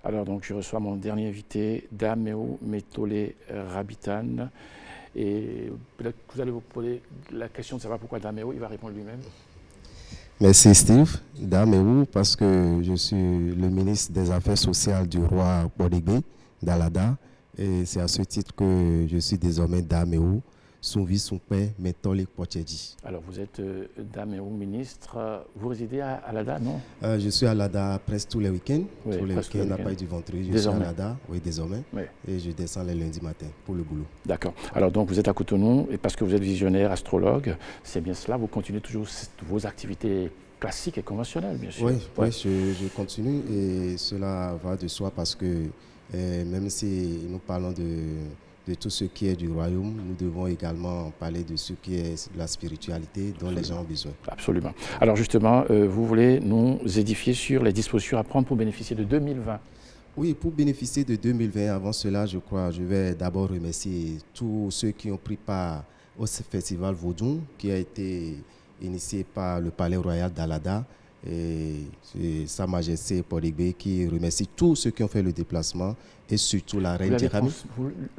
Alors donc je reçois mon dernier invité, Dameo Metole Rabitan. Et peut-être que vous allez vous poser la question de savoir pourquoi Dameo, il va répondre lui-même. Merci Steve. Dameo, parce que je suis le ministre des Affaires sociales du roi Bodegbe d'Alada. Et c'est à ce titre que je suis désormais Dameo, son vice-son-père, Metole Pochedi. Alors vous êtes Dameo, ministre. Vous résidez à Alada, non? Je suis à Alada presque tous les week-ends. Oui, tous les presque week-ends, le n'a week-end. pas eu du vendredi. Je Désormais. suis à Alada, oui, désormais. Oui. Et je descends les lundis matin pour le boulot. D'accord. Alors donc vous êtes à Cotonou et parce que vous êtes visionnaire, astrologue, c'est bien cela, vous continuez toujours vos activités classiques et conventionnelles, bien sûr. Oui, Ouais. je continue et cela va de soi parce que même si nous parlons de tout ce qui est du royaume, nous devons également parler de ce qui est de la spiritualité dont les gens ont besoin. Absolument. Alors justement, vous voulez nous édifier sur les dispositions à prendre pour bénéficier de 2020. Oui, pour bénéficier de 2020, avant cela, je crois, je vais d'abord remercier tous ceux qui ont pris part au festival Vaudou, qui a été initié par le Palais Royal d'Alada. Et c'est Sa Majesté Podegbe qui remercie tous ceux qui ont fait le déplacement et surtout la reine Djerami.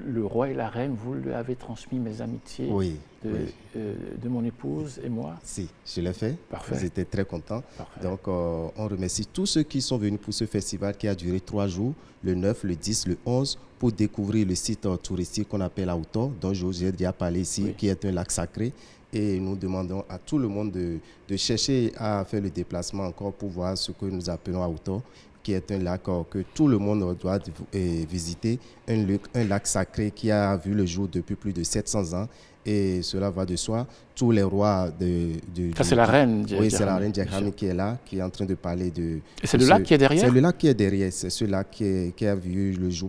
Le roi et la reine, vous lui avez transmis mes amitiés Oui, de mon épouse et moi. Si, je l'ai fait. Parfait. Ils étaient très contents. Parfait. Donc, on remercie tous ceux qui sont venus pour ce festival qui a duré 3 jours, le 9, le 10, le 11, pour découvrir le site touristique qu'on appelle Aouto, dont j'ai déjà parlé ici, Oui. qui est un lac sacré. Et nous demandons à tout le monde de chercher à faire le déplacement encore pour voir ce que nous appelons Aouto, qui est un lac que tout le monde doit visiter, un lac sacré qui a vu le jour depuis plus de 700 ans. Et cela va de soi. Tous les rois Ça, c'est la reine Djerami. Oui, c'est la reine Djerami qui est là, qui est en train de parler de... Et c'est le lac qui est derrière? C'est le lac qui est derrière. C'est ce lac qui a vu le jour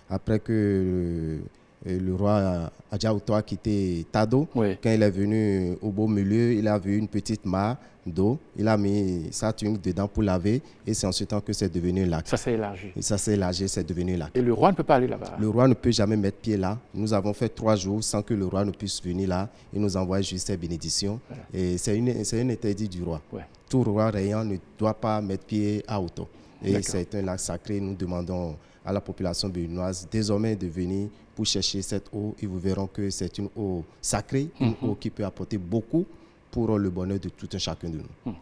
après que le roi Adjaouto a quitté Tado. Oui. Quand il est venu au beau milieu, il a vu une petite mare d'eau. Il a mis sa tunique dedans pour laver et c'est en ce temps que c'est devenu un lac. Ça s'est élargi. Et ça s'est élargi, c'est devenu un lac. Et le roi ne peut pas aller là-bas? Le roi ne peut jamais mettre pied là. Nous avons fait 3 jours sans que le roi ne puisse venir là. Il nous envoie juste ses bénédictions. Voilà. Et c'est un interdit du roi. Ouais. Tout roi rayant ne doit pas mettre pied à Aouto. Et c'est un lac sacré. Nous demandons à la population béninoise désormais de venir pour chercher cette eau et vous verrez que c'est une eau sacrée, une eau qui peut apporter beaucoup pour le bonheur de tout un chacun de nous.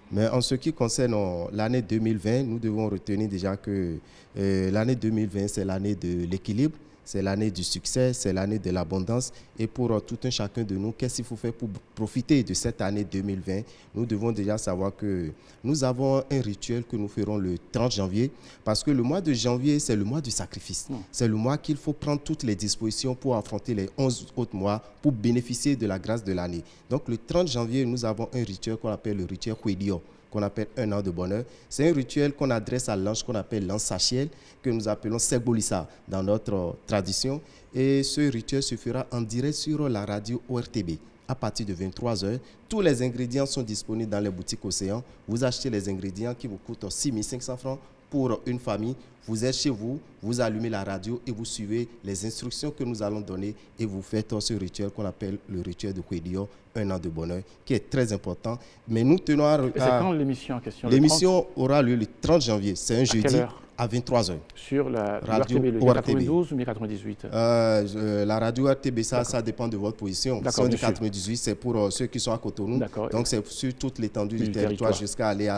Mais en ce qui concerne l'année 2020, nous devons retenir déjà que l'année 2020, c'est l'année de l'équilibre, c'est l'année du succès, c'est l'année de l'abondance. Et pour tout un chacun de nous, qu'est-ce qu'il faut faire pour profiter de cette année 2020? Nous devons déjà savoir que nous avons un rituel que nous ferons le 30 janvier, parce que le mois de janvier, c'est le mois du sacrifice. C'est le mois qu'il faut prendre toutes les dispositions pour affronter les 11 autres mois, pour bénéficier de la grâce de l'année. Donc le 30 janvier, nous avons un rituel qu'on appelle le rituel Kwedio, qu'on appelle un an de bonheur. C'est un rituel qu'on adresse à l'ange qu'on appelle l'ange Sachiel, que nous appelons Segbolissa dans notre tradition. Et ce rituel se fera en direct sur la radio ORTB à partir de 23 h. Tous les ingrédients sont disponibles dans les boutiques Océan. Vous achetez les ingrédients qui vous coûtent 6 500 francs pour une famille. Vous êtes chez vous, vous allumez la radio et vous suivez les instructions que nous allons donner et vous faites ce rituel qu'on appelle le rituel de Kwedio, un an de bonheur, qui est très important. Mais nous tenons à... C'est quand l'émission en question? L'émission aura lieu le 30 janvier, c'est un jeudi à 23 h. Sur la radio RTB, 92 ou 98? La radio RTB, ça dépend de votre position. Si on dit 98, c'est pour ceux qui sont à Cotonou. Donc c'est sur toute l'étendue du territoire jusqu'à aller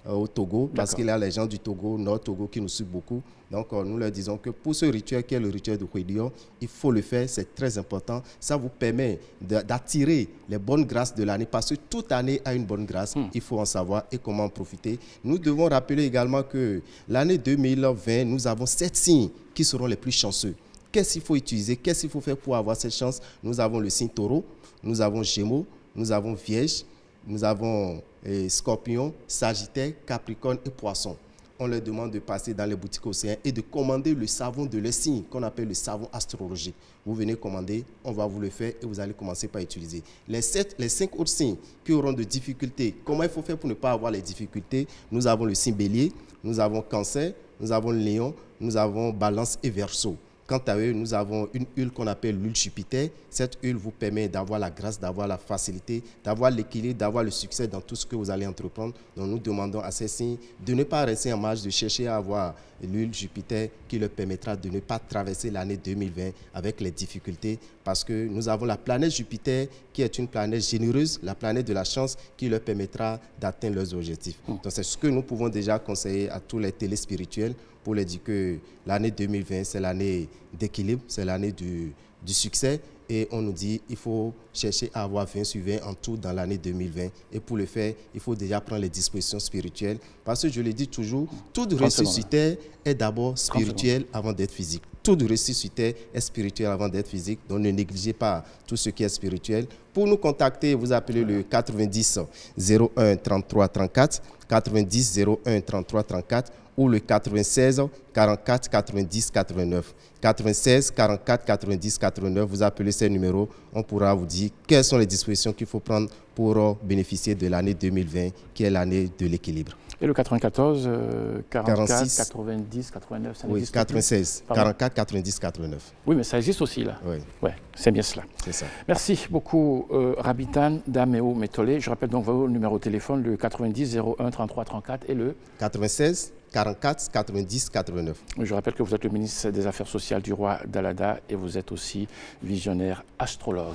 au Togo, parce qu'il y a les gens du Togo, Nord Togo, qui nous suivent beaucoup. Donc nous leur disons que pour ce rituel qui est le rituel de Kwedio, il faut le faire, c'est très important. Ça vous permet d'attirer les bonnes grâces de l'année, parce que toute année a une bonne grâce. Il faut en savoir et comment en profiter. Nous devons rappeler également que l'année 2020, nous avons 7 signes qui seront les plus chanceux. Qu'est-ce qu'il faut utiliser? Qu'est-ce qu'il faut faire pour avoir cette chance? Nous avons le signe Taureau, nous avons Gémeaux, nous avons Vierge, nous avons Scorpion, Sagittaire, Capricorne et Poisson. On leur demande de passer dans les boutiques Océan et de commander le savon de leur signe qu'on appelle le savon astrologique. Vous venez commander, on va vous le faire et vous allez commencer par utiliser. Les 5 autres signes qui auront de difficultés, comment il faut faire pour ne pas avoir les difficultés? Nous avons le signe Bélier, nous avons Cancer, nous avons le Lion, nous avons Balance et Verseau. Quant à eux, nous avons une huile qu'on appelle l'huile Jupiter. Cette huile vous permet d'avoir la grâce, d'avoir la facilité, d'avoir l'équilibre, d'avoir le succès dans tout ce que vous allez entreprendre. Donc nous demandons à ces signes de ne pas rester en marge, de chercher à avoir l'huile Jupiter qui leur permettra de ne pas traverser l'année 2020 avec les difficultés, parce que nous avons la planète Jupiter qui est une planète généreuse, la planète de la chance qui leur permettra d'atteindre leurs objectifs. Donc c'est ce que nous pouvons déjà conseiller à tous les téléspirituels pour leur dire que l'année 2020, c'est l'année d'équilibre, c'est l'année du succès. Et on nous dit qu'il faut chercher à avoir 20 sur 20 en tout dans l'année 2020. Et pour le faire, il faut déjà prendre les dispositions spirituelles. Parce que je le dis toujours, toute réussite sur terre est d'abord spirituelle avant d'être physique. Toute réussite sur terre est spirituelle avant d'être physique. Donc ne négligez pas tout ce qui est spirituel. Pour nous contacter, vous appelez le 90 01 33 34, 90 01 33 34 ou le 96 44 90 89. 96 44 90 89, vous appelez ces numéros, on pourra vous dire quelles sont les dispositions qu'il faut prendre pour bénéficier de l'année 2020, qui est l'année de l'équilibre. Et le 94, 44, 46, 90, 89, ça oui, n'existe 96, plus. 44, 90, 89. Oui, mais ça existe aussi, là. Oui. Ouais, c'est bien cela. C'est ça. Merci beaucoup, Rabitan Daméo Métolé. Je rappelle donc vos numéros de téléphone, le 90 01 33 34 et le 96 44 90 89. Je rappelle que vous êtes le ministre des Affaires sociales du roi d'Alada et vous êtes aussi visionnaire astrologue.